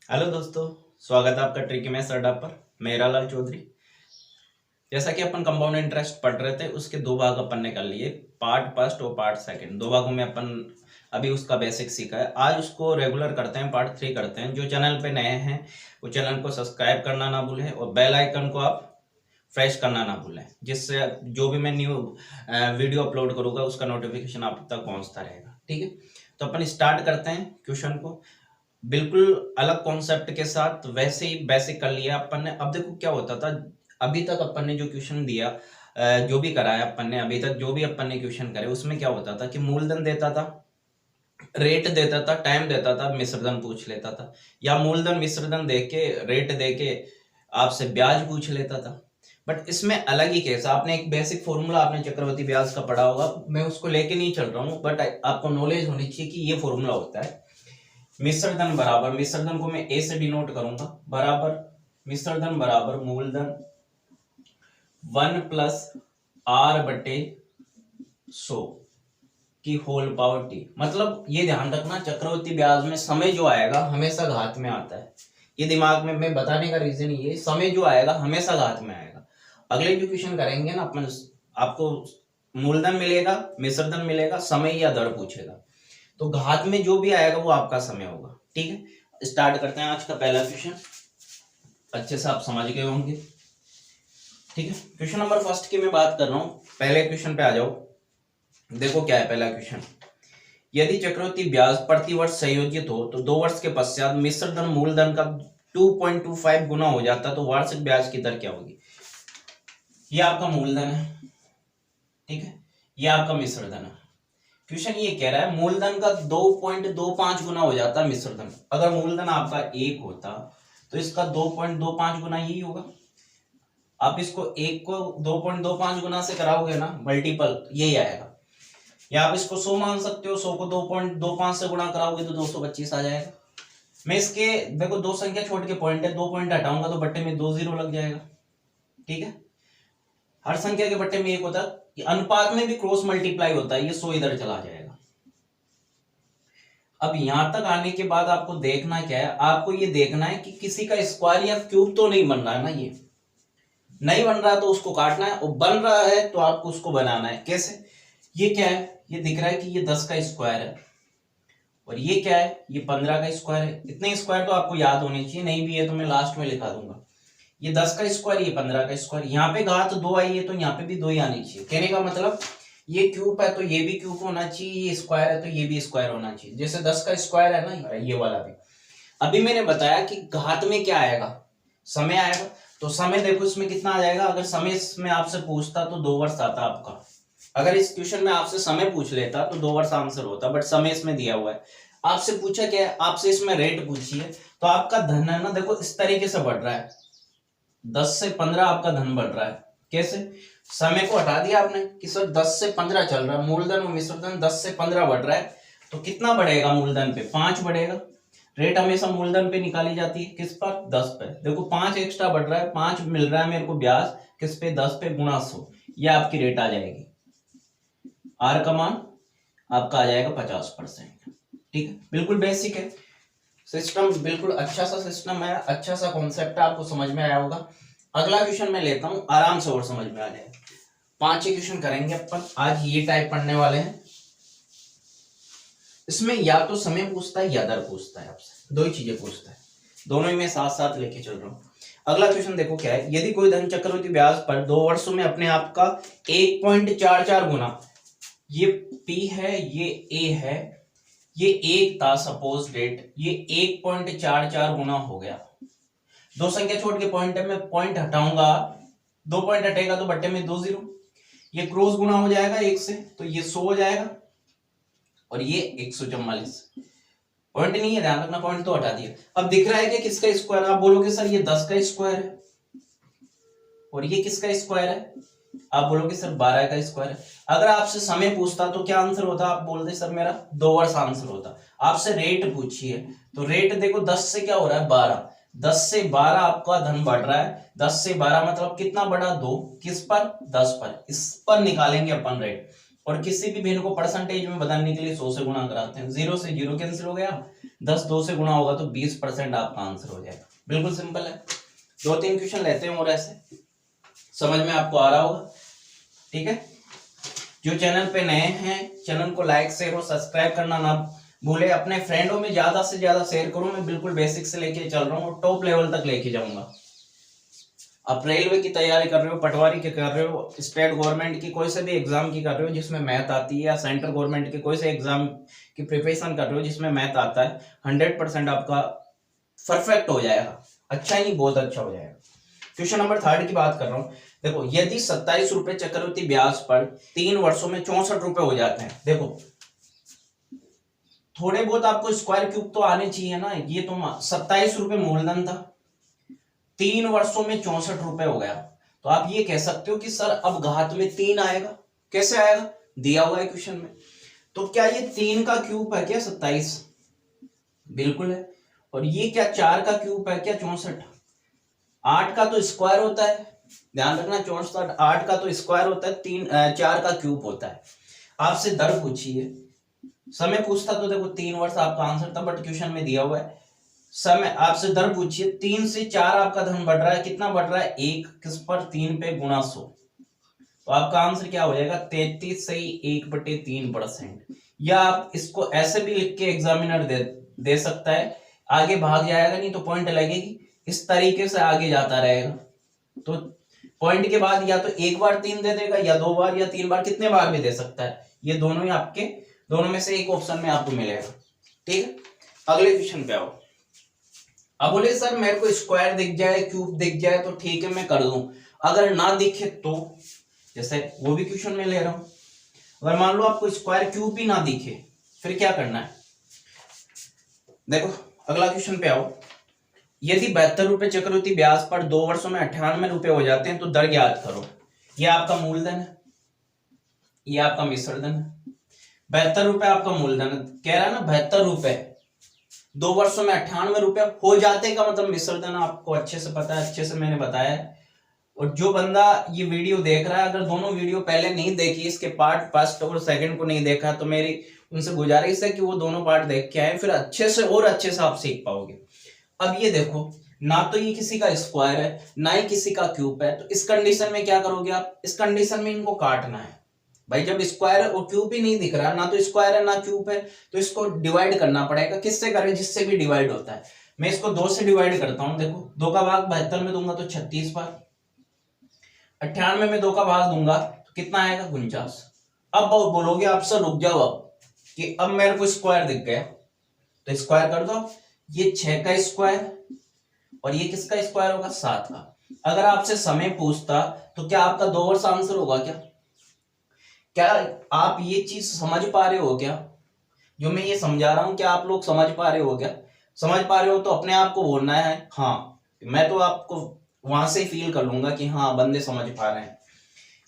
Hello दोस्तों, स्वागत है आपका ट्रिकी मैथ्स अड्डा पर। मेरा लाल चौधरी। जैसा कि अपन कंपाउंड इंटरेस्ट पढ़ रहे थे, उसके दो भाग अपन ने कर लिए, पार्ट फर्स्ट और पार्ट सेकंड। दो भागों में अपन अभी उसका बेसिक सीखा है। आज उसको रेगुलर करते हैं, पार्ट 3 करते हैं। जो चैनल पे नए हैं वो चैनल को सब्सक्राइब करना ना भूलें और बेल आइकन को आप फ्रेश करना ना भूलें, जिससे जो भी मैं न्यू वीडियो अपलोड करूंगा उसका नोटिफिकेशन आप तक पहुंचता रहेगा। ठीक है, तो अपन स्टार्ट करते हैं क्वेश्चन को। बिल्कुल अलग कॉन्सेप्ट के साथ, वैसे ही बेसिक कर लिया अपन ने। अब देखो क्या होता था, अभी तक अपन ने जो क्वेश्चन दिया, जो भी कराया अपन ने अभी तक, जो भी अपन ने क्वेश्चन करे, उसमें क्या होता था कि मूलधन देता था, रेट देता था, टाइम देता था, मिश्रधन पूछ लेता था, या मूलधन मिश्रधन दे के, रेट दे के आपसे ब्याज पूछ लेता था। बट इसमें अलग ही केस। आपने एक बेसिक फॉर्मूला आपने चक्रवृद्धि ब्याज का पढ़ा होगा, मैं उसको लेके नहीं चल रहा हूँ, बट आपको नॉलेज होनी चाहिए कि ये फॉर्मूला होता है। मिश्रधन बराबर, मिश्रधन को मैं ए से डिनोट करूंगा, बराबर मिश्रधन बराबर मूलधन 1 प्लस आर बटे 100 की होल पावर टी। मतलब ये ध्यान रखना, चक्रवृद्धि ब्याज में समय जो आएगा हमेशा घात में आता है। ये दिमाग में मैं बताने का रीजन ये, समय जो आएगा हमेशा घात में आएगा। अगले जो क्वेश्चन करेंगे ना अपन, आपको मूलधन मिलेगा, मिश्रधन मिलेगा, समय या दर पूछेगा, तो घात में जो भी आएगा वो आपका समय होगा। ठीक है, स्टार्ट करते हैं आज का पहला क्वेश्चन। अच्छे से आप समझ गए होंगे। ठीक है, क्वेश्चन नंबर फर्स्ट की मैं बात कर रहा हूं। पहले क्वेश्चन पे आ जाओ। देखो क्या है पहला क्वेश्चन। यदि चक्रवृद्धि ब्याज प्रति वर्ष संयोजित हो तो 2 वर्ष के पश्चात मिश्रधन मूलधन का 2.25 गुना हो जाता, तो वार्षिक ब्याज की दर क्या होगी। ये आपका मूलधन है, ठीक है, ये आपका मिश्रधन है। क्वेश्चन ये कह रहा है मूलधन का 2.25 गुना हो जाता है मिश्रधन। अगर मूलधन आपका 1 होता तो इसका 2.25 गुना यही होगा। आप इसको 1 को 2.25 गुना से कराओगे ना मल्टीपल, यही आएगा। या आप इसको 100 मान सकते हो, 100 को 2.25 से गुणा कराओगे तो 225 आ जाएगा। मैं इसके देखो दो संख्या छोड़ के पॉइंट है, 2 पॉइंट हटाऊंगा तो बट्टे में 2 जीरो लग जाएगा। ठीक है, हर संख्या के बट्टे में 1 होता है, अनुपात में भी क्रॉस मल्टीप्लाई होता है, ये 100 इधर चला जाएगा। अब यहां तक आने के बाद आपको देखना क्या है, आपको ये देखना है कि किसी का स्क्वायर या क्यूब तो नहीं बन रहा है ना। ये नहीं बन रहा है तो उसको काटना है, और बन रहा है तो आपको उसको बनाना है। कैसे, ये क्या है, ये दिख रहा है कि ये 10 का स्क्वायर है, और ये क्या है, ये 15 का स्क्वायर है। इतने स्क्वायर तो आपको याद होने चाहिए, नहीं भी है तो मैं लास्ट में लिखा दूंगा। ये 10 का स्क्वायर, ये 15 का स्क्वायर, यहाँ पे घात 2 आई है तो यहाँ पे भी 2 ही आनी चाहिए। कहने का मतलब ये क्यूब है तो ये भी क्यूब होना चाहिए, ये स्क्वायर है तो ये भी स्क्वायर होना चाहिए। जैसे 10 का स्क्वायर है ना, ये वाला भी। अभी मैंने बताया कि घात में क्या आएगा, समय आएगा। तो समय देखो इसमें कितना आ जाएगा। अगर समय इसमें आपसे पूछता तो 2 वर्ष आता आपका। अगर इस क्वेश्चन में आपसे समय पूछ लेता तो 2 वर्ष आंसर होता, बट समय इसमें दिया हुआ है। आपसे पूछा क्या है, आपसे इसमें रेट पूछी है, तो आपका धन है ना, देखो इस तरीके से बढ़ रहा है। 10 से 15 आपका धन बढ़ रहा है। कैसे, समय को हटा दिया आपने कि सर 10 से 15 चल रहा है, मूलधन और मिश्रधन 10 से 15 बढ़ रहा है, तो कितना बढ़ेगा मूलधन पे, 5 बढ़ेगा। रेट हमेशा मूलधन पे निकाली जाती है, किस पर, 10 पे। देखो 5 एक्स्ट्रा बढ़ रहा है, 5 मिल रहा है मेरे को ब्याज, किस पे, 10 पे गुणा 100, ये आपकी रेट आ जाएगी। आर का मान आपका आ जाएगा 50%। ठीक है, बिल्कुल बेसिक है सिस्टम, बिल्कुल अच्छा सा सिस्टम है, अच्छा सा कॉन्सेप्ट है, आपको समझ में आया होगा। अगला क्वेश्चन मैं लेता हूं, आराम से और समझ में आ जाएगा। 5 ही क्वेश्चन करेंगे अपन आज, ये टाइप पढ़ने वाले हैं। इसमें या तो समय पूछता है या दर पूछता है, आपसे दो ही चीजें पूछता है, दोनों ही मैं साथ साथ लेके चल रहा हूँ। अगला क्वेश्चन देखो क्या है। यदि कोई धन चक्रवृद्धि ब्याज पर 2 वर्षों में अपने आप का 1.44 गुना, ये P है, ये A है, ये 1 था सपोज डेट, ये 1.44 गुना हो गया। दो संख्या छोड़ के पॉइंट है, मैं पॉइंट हटाऊंगा, 2 पॉइंट हटेगा तो बट्टे में 2 जीरो, ये क्रॉस गुना हो जाएगा 1 से तो ये 100 हो जाएगा, और ये 144। पॉइंट नहीं है, ध्यान रखना, पॉइंट तो हटा दिया। अब दिख रहा है कि किसका स्क्वायर, आप बोलोगे सर ये 10 का स्क्वायर है, और ये किसका स्क्वायर है, आप बोलोगे सर 12 का स्क्वायर है। अगर आपसे समय पूछता तो क्या आंसर होता, आप बोलते सर मेरा 2 वर्ष आंसर होता। आपसे रेट पूछी है तो रेट देखो 10 से क्या हो रहा है, 12, 10 से 12 आपका धन बढ़ रहा है। 10 से 12 मतलब कितना बढ़ा, 2, किस पर, 10 पर, इस पर निकालेंगे अपन रेट। और किसी भी भिन्न को परसेंटेज में बताने के लिए 100 से गुणा कराते हैं। 0 से 0 कैंसिल हो गया, 10 2 से गुणा होगा तो 20% आपका आंसर हो जाएगा। बिल्कुल सिंपल है। 2-3 क्वेश्चन लेते हैं और ऐसे समझ में आपको आ रहा होगा। ठीक है, जो चैनल पे नए हैं चैनल को लाइक शेयर और सब्सक्राइब करना ना भूले। अपने फ्रेंडों में ज्यादा से ज्यादा शेयर करो। मैं बिल्कुल बेसिक से लेके चल रहा हूँ और टॉप लेवल तक लेके जाऊंगा। आप रेलवे की तैयारी कर रहे हो, पटवारी की कर रहे हो, स्टेट गवर्नमेंट की कोई से भी एग्जाम की कर रहे हो जिसमें मैथ आती है, या सेंट्रल गवर्नमेंट के कोई से एग्जाम की प्रिपरेशन कर रहे हो जिसमें मैथ आता है, 100% आपका परफेक्ट हो जाएगा। अच्छा ही नहीं, बहुत अच्छा हो जाएगा। क्वेश्चन नंबर 3 की बात कर रहा हूँ। देखो, यदि 27 रुपए चक्रवृद्धि ब्याज पर 3 वर्षों में 64 रुपए हो जाते हैं। देखो, थोड़े बहुत आपको स्क्वायर क्यूब तो आने चाहिए ना। ये तो 27 रुपए मूलधन था, 3 वर्षों में 64 रुपए हो गया, तो आप ये कह सकते हो कि सर अब घात में 3 आएगा। कैसे आएगा? दिया हुआ है क्वेश्चन में। तो क्या ये 3 का क्यूब है क्या 27? बिल्कुल है। और ये क्या 4 का क्यूब है क्या 64? 8 का तो स्क्वायर होता है, ध्यान रखना। 64 8 का तो स्क्वायर होता है, 4 का क्यूब होता है। आपसे दर पूछिए, समय पूछता तो देखो 3 वर्ष आपका आंसर था, बट क्वेश्चन में दिया हुआ है समय। आपसे दर पूछिए, 3 से 4 आपका धन बढ़ रहा है, कितना बढ़ रहा है? 1 किस पर? 3 पे गुणा 100, तो आपका आंसर क्या हो जाएगा? 33 से 1/3%। या आप इसको ऐसे भी लिख के एग्जामिनर दे सकता है, आगे भाग जाएगा नहीं तो पॉइंट लगेगी, इस तरीके से आगे जाता रहेगा। तो पॉइंट के बाद या तो एक बार 3 दे देगा, या 2 बार या 3 बार, कितने बार भी दे सकता है। ये दोनों ही आपके, दोनों में से एक ऑप्शन में आपको मिलेगा। ठीक है, अगले क्वेश्चन पे आओ। अब बोले सर मेरे को स्क्वायर दिख जाए, क्यूब दिख जाए तो ठीक है मैं कर दूं, अगर ना दिखे तो? जैसे वो भी क्वेश्चन में ले रहा हूं, अगर मान लो आपको स्क्वायर क्यूब भी ना दिखे, फिर क्या करना है? देखो, अगला क्वेश्चन पे आओ। यदि 72 रुपए चक्रवृद्धि ब्याज पर 2 वर्षों में 98 रुपए हो जाते हैं तो दर ज्ञात करो। यह आपका मूलधन है, यह आपका मिश्र धन है। 72 रुपए आपका मूलधन कह रहा है ना, 72 रुपए 2 वर्षों में 98 रुपए हो जाते का मतलब मिश्र धन आपको अच्छे से पता है, अच्छे से मैंने बताया है। और जो बंदा ये वीडियो देख रहा है, अगर दोनों वीडियो पहले नहीं देखी, इसके पार्ट फर्स्ट और सेकंड को नहीं देखा, तो मेरी उनसे गुजारिश है कि वो दोनों पार्ट देख के आए, फिर अच्छे से और अच्छे से आप सीख पाओगे। अब ये देखो, ना तो ये किसी का स्क्वायर है, ना ही किसी का क्यूब है, तो इस कंडीशन में क्या करोगे आप? इस कंडीशन में इनको काटना है भाई। जब स्क्वायर और क्यूब ही नहीं दिख रहा, ना तो स्क्वायर है ना क्यूब है, तो इसको डिवाइड करना पड़ेगा। किससे करें? जिससे भी डिवाइड होता है। मैं इसको 2 से डिवाइड करता हूं। देखो, 2 का भाग 72 में दूंगा तो 36 बार, 98 में 2 का भाग दूंगा तो कितना आएगा? 49। अब बोलोगे आप सर रुक जाओ, अब कि अब मेरे को स्क्वायर दिख गया, तो स्क्वायर कर दो। ये 6 का स्क्वायर और ये किसका स्क्वायर होगा? 7 का। अगर आपसे समय पूछता तो क्या आपका 2 वर्ष आंसर होगा क्या? क्या आप ये चीज समझ पा रहे हो क्या? जो मैं ये समझा रहा हूं, क्या आप लोग समझ पा रहे हो क्या? समझ पा रहे हो तो अपने आप को बोलना है हाँ। मैं तो आपको वहां से फील कर लूंगा कि हाँ बंदे समझ पा रहे हैं।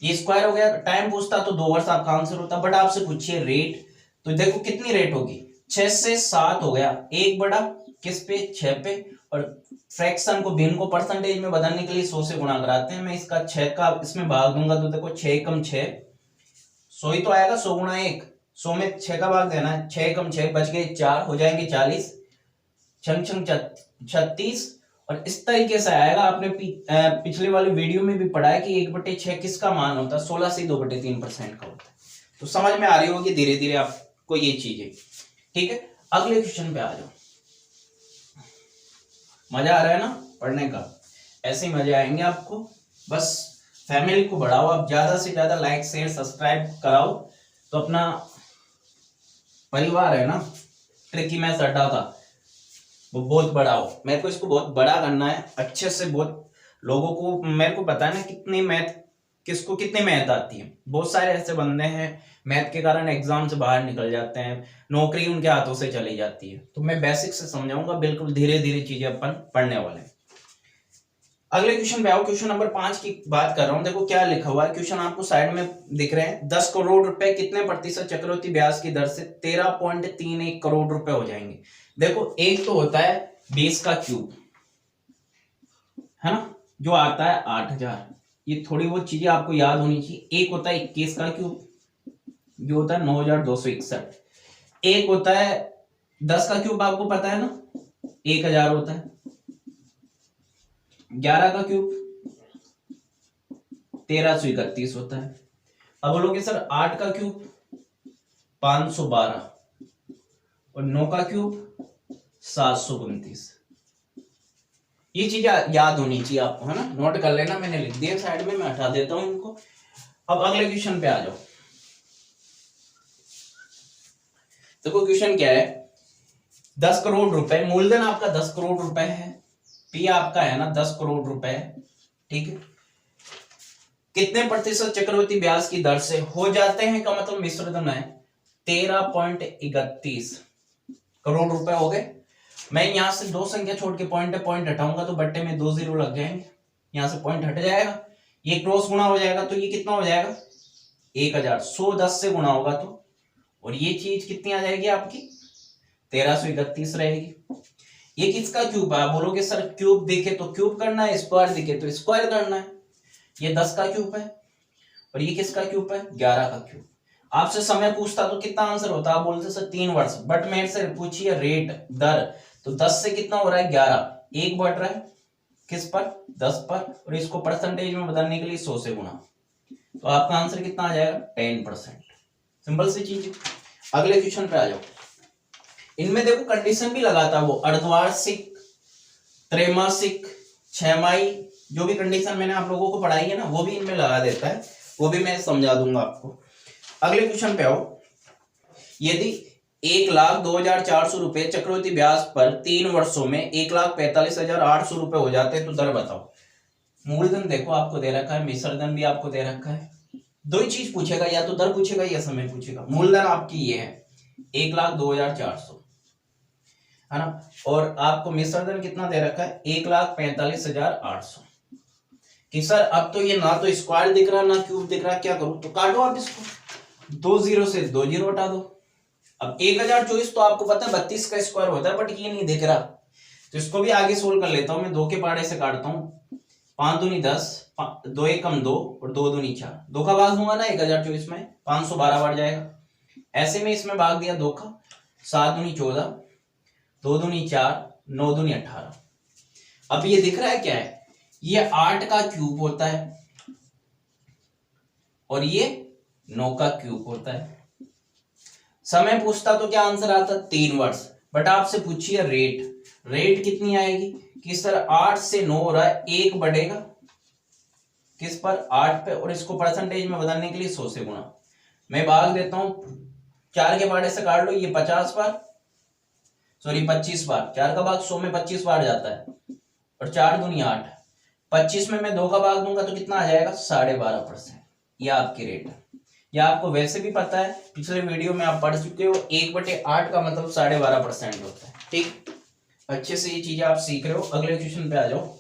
ये स्क्वायर हो गया। टाइम पूछता तो 2 वर्ष आपका आंसर होता, बट आपसे पूछिए रेट, तो देखो कितनी रेट होगी? 6 से 7 हो गया, 1 बड़ा किस पे? 6 पे। और फ्रैक्शन को, भिन्न को परसेंटेज में बदलने के लिए 100 से गुणा कराते हैं। मैं इसका 6 का इसमें भाग दूंगा तो देखो 6 कम 6 100 ही तो आएगा। 100 गुणा 1, 100 में 6 का भाग देना है। 6 कम 6 बच गए 4, हो जाएंगे 40, छंग छंग 36। और इस तरीके से आएगा। आपने पिछले वाली वीडियो में भी पढ़ा है कि 1/6 किसका मान होता है? 16 से 2/3% का होता है। तो समझ में आ रही होगी धीरे धीरे आपको ये चीजें। ठीक है, अगले क्वेश्चन पे आ जाओ। मजा आ रहा है ना पढ़ने का? ऐसे ही मजे आएंगे आपको। बस फैमिली को बढ़ाओ, आप ज्यादा से ज्यादा लाइक शेयर सब्सक्राइब कराओ, तो अपना परिवार है ना ट्रिकी मैथ्स अड्डा का, वो बहुत बड़ा हो। मेरे को इसको बहुत बड़ा करना है अच्छे से। बहुत लोगों को मेरे को पता है ना कितनी मैथ, किसको कितनी मैथ आती है। बहुत सारे ऐसे बंदे हैं मैथ के कारण एग्जाम से बाहर निकल जाते हैं, नौकरी उनके हाथों से चली जाती है। तो मैं बेसिक से समझाऊंगा, बिल्कुल धीरे धीरे चीजें अपन पढ़ने वाले हैं। अगले क्वेश्चन पे आओ। क्वेश्चन नंबर 5 की बात कर रहा हूं। देखो क्या लिखा हुआ है, क्वेश्चन आपको साइड में दिख रहे हैं। 10 करोड़ रुपए कितने प्रतिशत चक्रवृद्धि ब्याज की दर से 13.31 करोड़ रुपए हो जाएंगे? देखो, एक तो होता है 20 का क्यूब, है ना, जो आता है 8000। ये थोड़ी बहुत चीजें आपको याद होनी चाहिए। एक होता है 21 का क्यूब, ये होता है 9261। एक होता है 10 का क्यूब, आपको पता है ना 1000 होता है। 11 का क्यूब 1331 होता है। अब बोलोगे सर 8 का क्यूब 512 और 9 का क्यूब 729। ये चीज याद होनी चाहिए आपको, है ना, नोट कर लेना, मैंने लिख दिया साइड में, मैं हटा देता हूं इनको। अब अगले क्वेश्चन पे आ जाओ। देखो क्वेश्चन क्या है, 10 करोड़ रुपए मूलधन आपका 10 करोड़ रुपए है, पी आपका है ना 10 करोड़ रुपए, ठीक है। कितने प्रतिशत चक्रवृद्धि ब्याज की दर से हो जाते हैं का मतलब मिश्र धन है 13.31 करोड़ रुपए हो गए। मैं यहां से दो संख्या छोड़ के पॉइंट हटाऊंगा तो बट्टे में 2 जीरो लग जाएंगे, यहां से पॉइंट हट जाएगा, ये क्रॉस गुणा हो जाएगा तो ये कितना हो जाएगा 1000, 110 से गुणा होगा तो, और ये चीज कितनी आ जाएगी आपकी 1331 रहेगी। ये किसका क्यूब है, आप बोलोगे सर क्यूब दिखे तो क्यूब करना है, स्क्वायर दिखे तो स्क्वायर करना है। ये 10 का क्यूब है और ये किसका क्यूब है 11 का क्यूब। आपसे समय पूछता तो कितना आंसर होता, आप बोलते सर 3 वर्ष, बट मेरे से पूछिए रेट दर, तो 10 से कितना हो रहा है 11, एक बढ़ रहा है किस पर 10 पर, और इसको परसेंटेज में बदलने के लिए 100 से गुणा, तो आपका आंसर कितना आ जाएगा 10%। सिंपल सी चीज। अगले क्वेश्चन पे आ जाओ। इनमें देखो कंडीशन भी लगाता वो अर्धवार्षिक, त्रैमासिक, छमाही, जो भी कंडीशन मैंने आप लोगों को पढ़ाई है ना वो भी इनमें लगा देता है, वो भी मैं समझा दूंगा आपको। अगले क्वेश्चन पे आओ। यदि 1,02,400 रुपए चक्रवृद्धि ब्याज पर 3 वर्षों में 1,45,800 रुपए हो जाते हैं तो दर बताओ। मूलधन देखो आपको दे रखा है, मिश्रधन भी आपको दे रखा है, दो ही चीज पूछेगा, या तो दर पूछेगा या समय पूछेगा। मूलधन आपकी ये है 1,02,400, है ना, और आपको मिश्रधन कितना दे रखा है 1,45,800। कि सर अब तो ये ना तो स्क्वायर दिख रहा ना क्यूब दिख रहा, क्या करूं, तो काटो आप इसको, 2 जीरो से 2 जीरो हटा दो। अब 1024 तो आपको पता है 32 का स्क्वायर होता है, बट ये नहीं दिख रहा, तो इसको भी आगे सोल्व कर लेता हूं मैं, 2 के पहाड़े से काटता हूं, 5 दूनी 10, 2 एकम 2 और 2 दूनी 4, 2 का भाग दूंगा ना 1024 में 512 बढ़ जाएगा। ऐसे में इसमें भाग दिया 2 का, 7 दूनी 14, 2 दूनी 4, 9 दूनी 18। अब ये दिख रहा है क्या है, ये 8 का क्यूब होता है और ये 9 का क्यूब होता है। समय पूछता तो क्या आंसर आता 3 वर्ष, बट आपसे पूछिए रेट कितनी आएगी कि सर 8 से 9 हो रहा है, 1 बढ़ेगा किस पर 8 पे, और इसको परसेंटेज में बदलने के लिए 100 से गुणा। मैं भाग देता हूं, 4 के पहाड़े से काट लो, ये 50 बार, सॉरी 25 बार, 4 का भाग 100 में 25 बार जाता है, और 4 दूनी 8, 25 में मैं 2 का भाग दूंगा तो कितना आ जाएगा 12.5%। यह आपकी रेट है, या आपको वैसे भी पता है, पिछले वीडियो में आप पढ़ चुके हो, 1/8 का मतलब 12.5% होता है। ठीक, अच्छे से ये चीजें आप सीख रहे हो। अगले क्वेश्चन पे आ जाओ।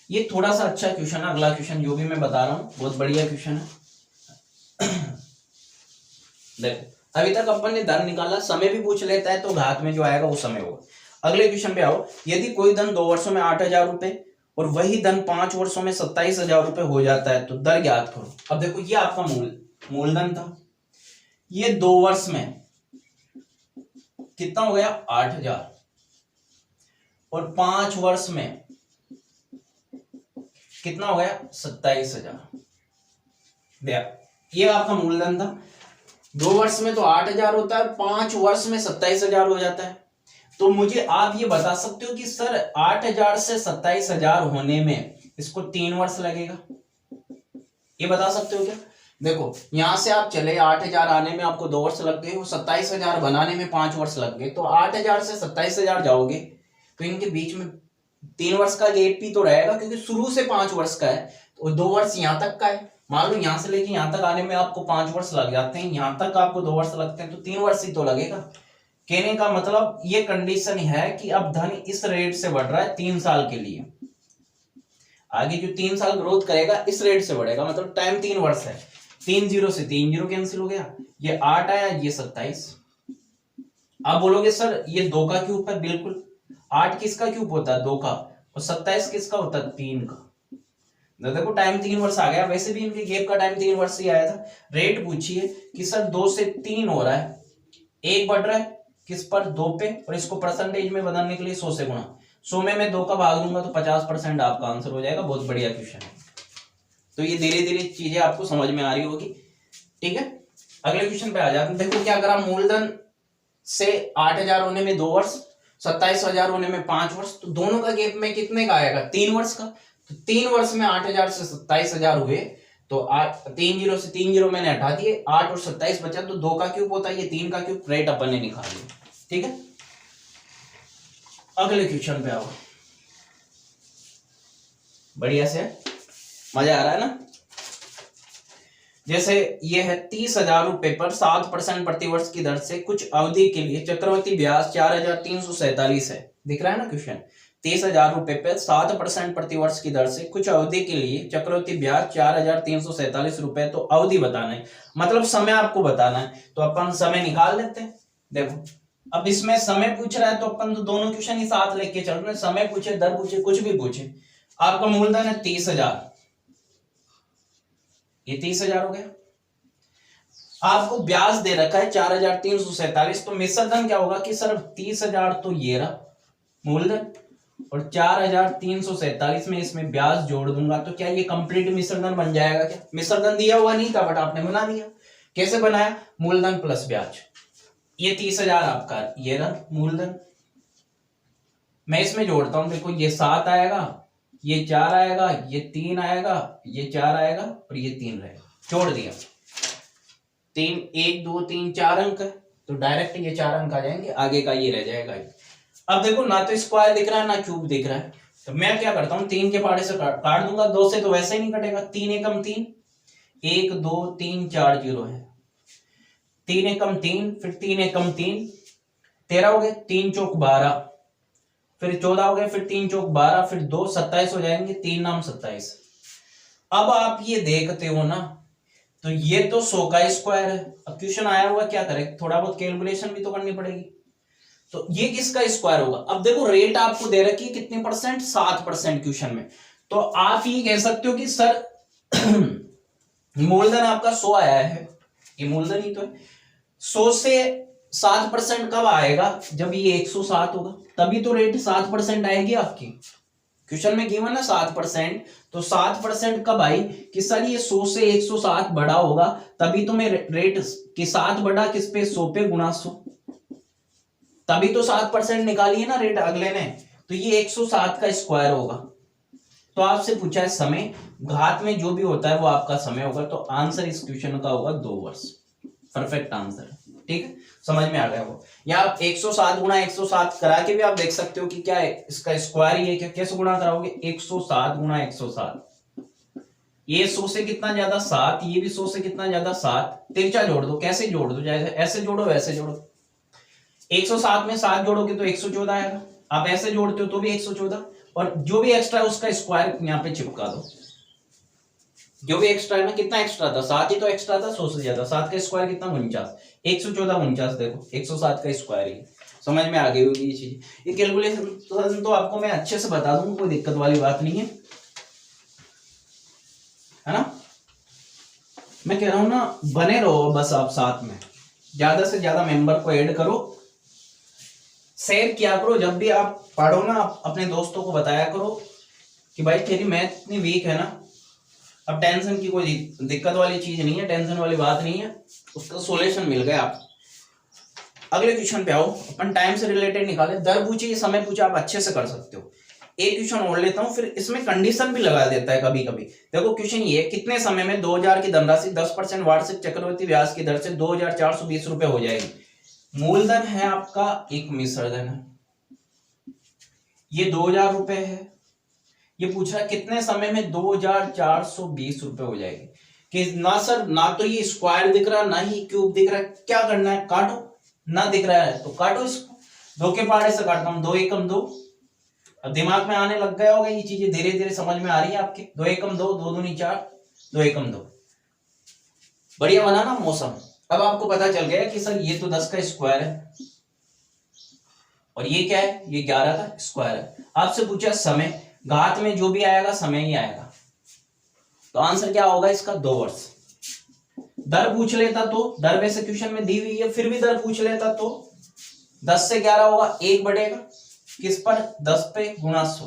ये थोड़ा सा अच्छा क्वेश्चन है, अगला क्वेश्चन जो भी मैं बता रहा हूं बहुत बढ़िया क्वेश्चन है। देखो अभी तक अपन ने धन निकाला, समय भी पूछ लेता है तो घात में जो आएगा वो समय होगा। अगले क्वेश्चन पे आओ। यदि कोई धन 2 वर्षों में 8,000 रुपए और वही धन 5 वर्षों में 27,000 रुपए हो जाता है तो दर ज्ञात करो। अब देखो ये आपका मूलधन था, ये 2 वर्ष में कितना हो गया 8,000, और 5 वर्ष में कितना हो गया 27,000। ये आपका मूलधन था, 2 वर्ष में तो 8,000 होता है, 5 वर्ष में 27,000 हो जाता है। तो मुझे आप ये बता सकते हो कि सर 8,000 से 27,000 होने में इसको 3 वर्ष लगेगा, ये बता सकते हो क्या? देखो यहां से आप चले, 8,000 आने में आपको 2 वर्ष लग गए, 27,000 बनाने में 5 वर्ष लग गए, तो 8,000 से 27,000 जाओगे तो इनके बीच में 3 वर्ष का गैप भी तो रहेगा, क्योंकि शुरू से 5 वर्ष का है, तो 2 वर्ष यहां तक का है। मान लो यहां से लेके यहां तक आने में आपको 5 वर्ष लग जाते हैं, यहां तक आपको 2 वर्ष लगते हैं, तो 3 वर्ष ही तो लगेगा। कहने का मतलब ये कंडीशन है कि अब धन इस रेट से बढ़ रहा है 3 साल के लिए, आगे जो 3 साल ग्रोथ करेगा इस रेट से बढ़ेगा, मतलब टाइम 3 वर्ष है। 3 जीरो से 3 जीरो कैंसिल हो गया, ये 8 आया, ये 27। आप बोलोगे सर ये 2 का क्यूब है, बिल्कुल 8 किसका क्यूब होता है 2 का, और 27 किसका होता है 3 का। तो देखो टाइम 3 वर्ष आ गया, वैसे भी इनके गैप का टाइम 3 वर्ष ही आया था। रेट पूछिए कि सर 2 से 3 हो रहा है, 1 बढ़ रहा है किस पर, 2 पे, और इसको परसेंटेज में बदलने के लिए 100 से गुणा, 100 में मैं 2 का भाग दूंगा तो 50% आपका आंसर हो जाएगा। बहुत बढ़िया क्वेश्चन है। तो ये धीरे धीरे चीजें आपको समझ में आ रही होगी, ठीक है। अगले क्वेश्चन पे आ जाते हैं। देखो क्या करा, मूलधन से 8,000 होने में 2 वर्ष, 27,000 होने में 5 वर्ष, तो दोनों का गैप में कितने का आएगा, 3 वर्ष का। तो 3 वर्ष में 8,000 से 27,000 हुए, तो 3 जीरो से 3 जीरो मैंने हटा दिए, 8 और 27 बचा, तो 2 का क्यूब होता है, ये 3 का क्यूब, रेट अपन ने निकाल लिया, ठीक है। अगले क्वेश्चन पे आओ, बढ़िया से, मजा आ रहा है ना। जैसे ये है 30,000 रुपए पर 7% प्रतिवर्ष की दर से कुछ अवधि के लिए चक्रवृद्धि ब्याज 4,347 है, दिख रहा है ना क्वेश्चन। 30,000 रुपए पर 7% प्रतिवर्ष की दर से कुछ अवधि के लिए चक्रवृद्धि ब्याज 4,347 रुपए, तो अवधि बताना है, मतलब समय आपको बताना है, तो अपन समय निकाल लेते हैं। देखो अब इसमें समय पूछ रहा है तो अपन तो दोनों क्वेश्चन ही साथ लेके चल रहे हैं, समय पूछे, दर पूछे, कुछ भी पूछे। आपका मूलधन है 30,000, ये 30,000 हो गया। आपको ब्याज दे रखा है 4,347, तो मिश्र धन क्या होगा कि सर 30,000 तो ये रहा मूलधन, और 4,347 में इसमें ब्याज जोड़ दूंगा, तो क्या ये कंप्लीट मिश्र धन बन जाएगा। क्या मिश्र धन दिया हुआ नहीं था, बट आपने बना दिया। कैसे बनाया, मूलधन प्लस ब्याज। ये 30,000 आपका ये रहा मूलधन, मैं इसमें जोड़ता हूं, देखो ये 7 आएगा, ये 4 आएगा, ये 3 आएगा, ये 4 आएगा, और ये 3 रहेगा, जोड़ दिया। 3 1 2 3 4 अंक है, तो डायरेक्ट ये 4 अंक आ जाएंगे, आगे का ये रह जाएगा। अब देखो ना तो स्क्वायर दिख रहा है ना क्यूब दिख रहा है, तो मैं क्या करता हूँ 3 के पहाड़े से काट दूंगा, 2 से तो वैसे ही नहीं कटेगा। 3 एकम 3, 1 2 3 4 जीरो है, 3 एकम 3, फिर 3 एकम 3, 13 हो गए, 3 चौक 12, फिर 14 हो गए, फिर 3 चौक 12, फिर 2 27 हो जाएंगे, 3 नाम 27। अब आप ये देखते हो ना, तो ये तो 100 का स्क्वायर है। अब क्वेश्चन आया हुआ क्या करें, थोड़ा बहुत कैलकुलेशन भी तो करनी पड़ेगी, तो ये किसका स्क्वायर होगा। अब देखो रेट आपको दे रखी है कितने परसेंट, 7% क्वेश्चन में, तो आप ये कह सकते हो कि सर मूलधन आपका 100 आया है, ये मूलधन ही तो है। 100 से 7% कब आएगा, जब ये 107 होगा, तभी तो रेट 7% आएगी आपकी। क्वेश्चन में गिवन है 7%, तो 7% कब आई कि सर ये 100 से 107 बड़ा होगा, तभी तो मैं रेट कि 7 बड़ा किस पे, 100 पे गुणा 100, तभी तो 7% निकाली है ना रेट अगले ने, तो ये 107 का स्क्वायर होगा। तो आपसे पूछा है समय, घात में जो भी होता है वो आपका समय होगा, तो आंसर इस क्वेश्चन का होगा 2 वर्ष, परफेक्ट आंसर, ठीक है, समझ में आ गया वो। या आप 107 गुणा 107 करा के भी आप देख सकते हो कि क्या है, इसका स्क्वायर ही है क्या, कैसे गुणा कराओगे, 107 गुणा 107, ये 100 से कितना ज्यादा 7, ये भी 100 से कितना ज्यादा 7, तिरछा जोड़ दो, कैसे जोड़ दो, जैसे ऐसे जोड़ो वैसे जोड़ो, 107 में 7 जोड़ोगे तो 114 आएगा, आप ऐसे जोड़ते हो तो भी 114, और जो भी एक्स्ट्रा है उसका स्क्वायर यहाँ पे चिपका दो, जो भी एक्स्ट्रा है ना, कितना एक्स्ट्रा था, 7 ही तो एक्स्ट्रा था, 100 से ज्यादा, 7 का स्क्वायर कितना 49, 114 49, देखो 107 का स्क्वायर ही, समझ में आ गई होगी ये चीज। ये कैलकुलेशन तो आपको मैं अच्छे से बता दूंगा, कोई दिक्कत वाली बात नहीं है ना। मैं कह रहा हूं ना, बने रहो बस आप साथ में, ज्यादा से ज्यादा मेंबर को ऐड करो, शेयर किया करो, जब भी आप पढ़ो ना अपने दोस्तों को बताया करो कि भाई तेरी मैथ इतनी वीक है ना। अब टेंशन की कोई दिक्कत वाली चीज नहीं है, टेंशन वाली बात नहीं है, उसका सॉल्यूशन मिल गया आप। अगले क्वेश्चन पे आओ, अपन टाइम से रिलेटेड निकाले, दर पूछे समय पूछे, आप अच्छे से कर सकते हो। एक क्वेश्चन और लेता हूं, फिर इसमें कंडीशन भी लगा देता है कभी कभी। देखो क्वेश्चन ये, कितने समय में 2000 की धनराशि 10% वार्षिक चक्रवृद्धि ब्याज की दर से 2,420 रुपए हो जाएगी। मूलधन है आपका एक मिश्र धन है, ये 2,000 रुपए है, ये पूछ रहा है कितने समय में 2,420 रुपए हो जाएगी। कि ना सर, ना तो ये स्क्वायर दिख रहा, ना ही क्यूब दिख रहा है, क्या करना है, काटो, ना दिख रहा है तो काटो इसको, 2 के पहाड़े से काटता हूं, 2 एकम 2। अब दिमाग में आने लग गया होगा, ये चीजें धीरे धीरे समझ में आ रही है आपके। 2 एकम 2, 2 दूनी 4, 2 एकम 2, बढ़िया बना ना मौसम। अब आपको पता चल गया कि सर ये तो 10 का स्क्वायर है, और ये क्या है, ये 11 का स्क्वायर है। आपसे पूछा समय, घात में जो भी आएगा समय ही आएगा, तो आंसर क्या होगा इसका 2 वर्ष। दर पूछ लेता तो, दर वैसे क्वेश्चन में दी हुई है, फिर भी दर पूछ लेता तो 10 से 11 होगा, 1 बढ़ेगा किस पर, 10 पे गुणा 100,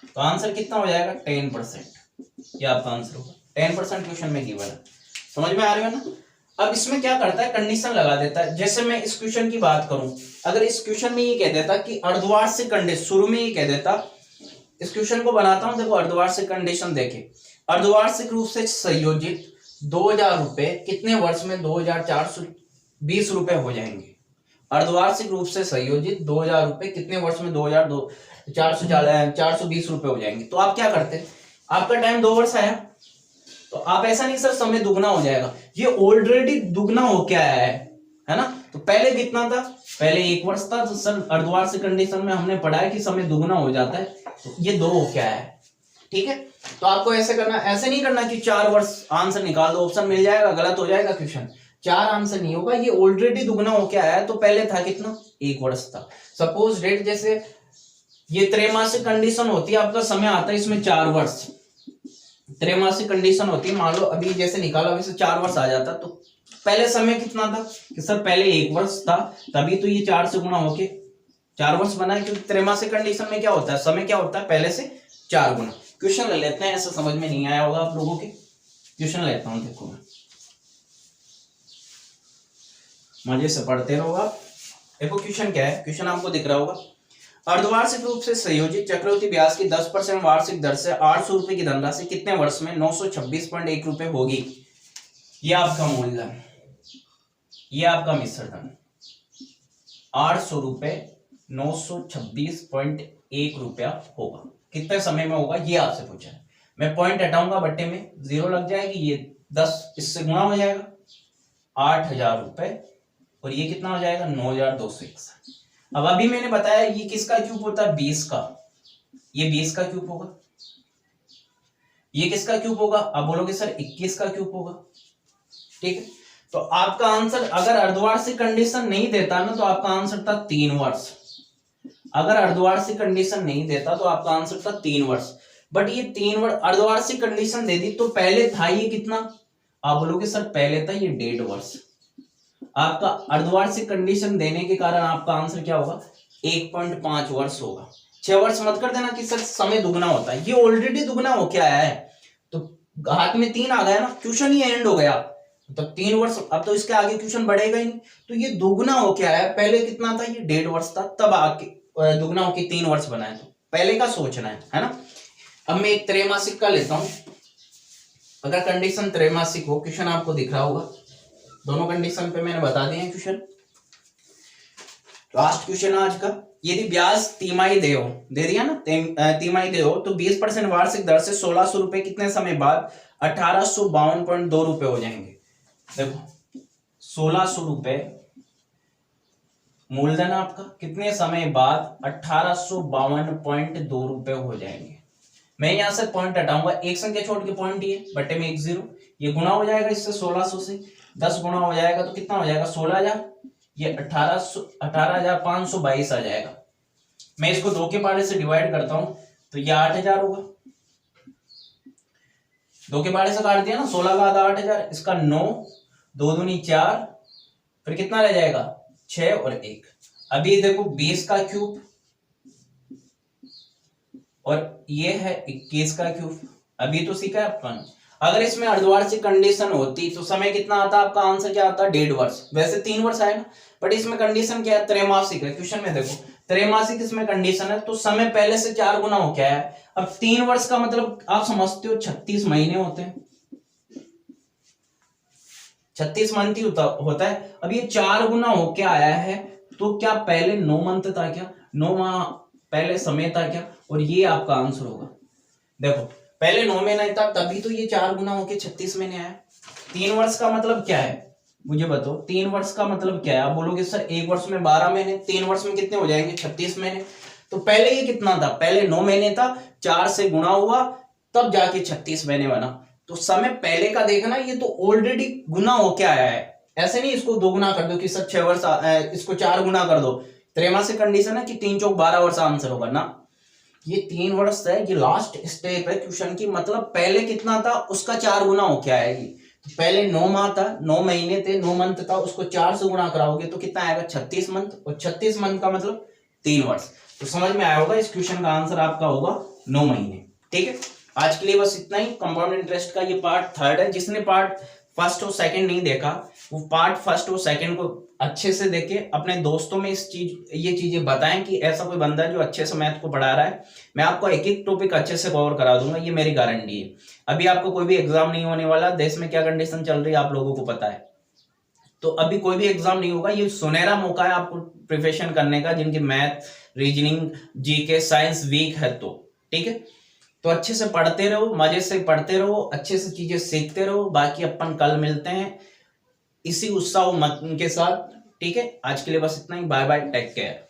तो आंसर कितना हो जाएगा 10%। ये आपका आंसर होगा, 10% क्वेश्चन में गिवन है। समझ में आ रही है ना। अब इसमें क्या करता है, कंडीशन लगा देता है। जैसे मैं इस क्वेश्चन की बात करूं, अगर इस क्वेश्चन में ये कह देता कि अर्धवार्षिक कंडीशन, शुरू में ये कह देता, इस क्वेश्चन को बनाता हूं, देखो अर्धवार्षिक कंडीशन देखे, अर्धवार्षिक रूप से संयोजित 2000 रुपए कितने वर्ष में 2420 रुपए हो जाएंगे। अर्धवार्षिक रूप से संयोजित 2000 रुपए कितने वर्ष में 420 रुपए हो जाएंगे। तो आप क्या करते, आपका टाइम 2 वर्ष आया, तो आप ऐसा नहीं सर समय दुगना हो जाएगा, ये ऑलरेडी दुगना होके आया है ना। तो पहले कितना था, पहले 1 वर्ष था, तो सर अर्धवार्षिक कंडीशन में हमने पढ़ा है कि समय दुगना हो जाता है, तो ये 2 होके आया है। ठीक है, तो आपको ऐसे करना, ऐसे नहीं करना कि 4 वर्ष आंसर निकाल दो, ऑप्शन मिल जाएगा, गलत हो जाएगा क्वेश्चन। 4 आंसर नहीं होगा, ये ऑलरेडी दुगना होके आया है, तो पहले था कितना 1 वर्ष था। सपोज डेट, जैसे ये त्रैमासिक कंडीशन होती है, आपका समय आता है इसमें 4 वर्ष, त्रैमासिक कंडीशन होती है, मान लो अभी जैसे निकाला वैसे 4 वर्ष आ जाता, तो पहले समय कितना था कि सर पहले 1 वर्ष था, तभी तो ये 4 से गुणा होके 4 वर्ष बना है, क्योंकि त्रैमासिक कंडीशन में क्या होता है, समय क्या होता है पहले से 4 गुना। क्वेश्चन ले लेते हैं, ऐसा समझ में नहीं आया होगा आप लोगों के, क्वेश्चन लेता हूं, देखो मैं, मजे से पढ़ते रहो आप। देखो क्वेश्चन क्या है, क्वेश्चन आपको दिख रहा होगा, अर्धवार्षिक रूप से संयोजित चक्रवृद्धि ब्याज की 10% वार्षिक दर से 800 रुपए की धनराशि कितने वर्ष में 926.1 रुपए होगी। ये आपका मूलधन, ये आपका मिश्रधन, 800 रुपए 926.1 रुपया होगा, कितने समय में होगा ये आपसे पूछा है। मैं पॉइंट हटाऊंगा, बट्टे में 0 लग जाएगी, ये 10 इससे गुणा हो जाएगा 8000 रुपए, और ये कितना हो जाएगा 9261। अब अभी मैंने बताया ये किसका क्यूब होता है, 20 का, ये 20 का क्यूब होगा, ये किसका क्यूब होगा, आप बोलोगे सर 21 का क्यूब होगा। ठीक है, तो आपका आंसर, अगर अर्धवार्षिक कंडीशन नहीं देता ना, तो आपका आंसर था 3 वर्ष। अगर अर्धवार्षिक कंडीशन नहीं देता तो आपका आंसर था 3 वर्ष, बट ये 3 वर्ष अर्धवार्षिक कंडीशन दे दी, तो पहले था ये कितना, आप बोलोगे सर पहले था ये 1.5 वर्ष। आपका अर्धवार्षिक कंडीशन देने के कारण आपका आंसर क्या होगा 1.5 वर्ष होगा। 6 वर्ष मत कर देना कि सर समय दुगना होता है, ये ऑलरेडी दुगना होके आया है, तो हाथ में 3 आ गया ना, क्वेश्चन ही एंड हो गया, तो 3 वर्ष, अब तो इसके आगे क्वेश्चन बढ़ेगा ही नहीं, तो ये दुगना होके आया है। पहले कितना था, ये 1.5 वर्ष था, तब आके दुगना होके 3 वर्ष बनाया, तो पहले का सोचना है ना। अब मैं एक त्रैमासिक का लेता हूं, अगर कंडीशन त्रैमासिक हो, क्वेश्चन आपको दिख रहा होगा, दोनों कंडीशन पे मैंने बता दिए क्वेश्चन। लास्ट क्वेश्चन आज का, यदि ब्याज तिमाही दे हो, दे दिया ना, तिमाही दे हो, तो 20% वार्षिक दर से 1600 रुपए कितने समय बाद 1852.2 रुपए हो जाएंगे। देखो 1600 रुपए मूलधन आपका, कितने समय बाद 1852.2 रुपए हो जाएंगे। मैं यहां से पॉइंट हटाऊंगा, एक संख्या छोड़ के पॉइंट ये, बटे में 1 0, ये गुणा हो जाएगा इससे 1600 से, 10 गुणा हो जाएगा तो कितना हो जाएगा 16000, ये 18,522 आ जाएगा। मैं इसको 2 के पाड़े से डिवाइड करता हूं, तो ये 8000 होगा, 2 के पाड़े से काट दिया ना, 16 का आधा 8000, इसका 9, 2 दूनी 4, फिर कितना रह जाएगा 6 और 1। अभी देखो 20 का क्यूब और ये है 21 का क्यूब, अभी तो सीखा है अपन। अगर इसमें अर्धवार्षिक कंडीशन होती तो समय कितना आता, आपका आंसर क्या आता 1.5 वर्ष, वैसे 3 वर्ष आएगा, बट इसमें कंडीशन क्या है त्रैमासिक है। क्वेश्चन में देखो त्रैमासिक इसमें कंडीशन है, तो समय पहले से 4 गुना हो क्या है। अब 3 वर्ष का मतलब आप समझते हो 36 महीने होते हैं, 36 मंथ ही होता है। अब ये 4 गुना होके आया है, तो क्या पहले 9 मंथ था क्या, 9 माह पहले समय था क्या, और ये आपका आंसर होगा। देखो पहले 9 महीने था, तभी तो ये 4 गुना होके 36 महीने आया। 3 वर्ष का मतलब क्या है मुझे बताओ, 3 वर्ष का मतलब क्या है। आप बोलोगे सर 1 वर्ष में 12 महीने, 3 वर्ष में कितने हो जाएंगे 36 महीने। तो पहले ये कितना था, पहले 9 महीने था, 4 से गुणा हुआ तब जाके 36 महीने बना। तो समय पहले का देखना, ये तो ऑलरेडी गुना होके आया है, ऐसे नहीं इसको 2 गुना कर दो कि सर 6 वर्ष, इसको 4 गुना कर दो। त्रैमासिक कंडीशन है कि 3 चौक 12 वर्ष आंसर होगा ना, ये 3 वर्ष है, ये लास्ट स्टेप है क्वेश्चन की, मतलब पहले कितना था उसका 4 गुना हो क्या आएगी। तो पहले 9 माह था, 9 महीने थे, 9 मंथ था, उसको 4 से गुणा कराओगे तो कितना आएगा 36 मंथ, और 36 मंथ का मतलब 3 वर्ष। तो समझ में आया होगा, इस क्वेश्चन का आंसर आपका होगा 9 महीने। ठीक है, आज के लिए बस इतना ही। कंपाउंड इंटरेस्ट का ये पार्ट 3 है। जिसने पार्ट फर्स्ट और सेकंड नहीं देखा, वो पार्ट फर्स्ट और सेकंड को अच्छे से देखे, अपने दोस्तों में ये चीजें बताएं कि ऐसा कोई बंदा है जो अच्छे से मैथ को पढ़ा रहा है। मैं आपको एक एक टॉपिक अच्छे से कवर करा दूंगा, ये मेरी गारंटी है। अभी आपको कोई भी एग्जाम नहीं होने वाला, देश में क्या कंडीशन चल रही है आप लोगों को पता है, तो अभी कोई भी एग्जाम नहीं होगा। ये सुनहरा मौका है आपको प्रिपरेशन करने का, जिनकी math, reasoning, GK, science weak है तो। ठीक है, तो अच्छे से पढ़ते रहो, मजे से पढ़ते रहो, अच्छे से चीजें सीखते रहो। बाकी अपन कल मिलते हैं इसी उत्साह के साथ। ठीक है, आज के लिए बस इतना ही। Bye bye, take care.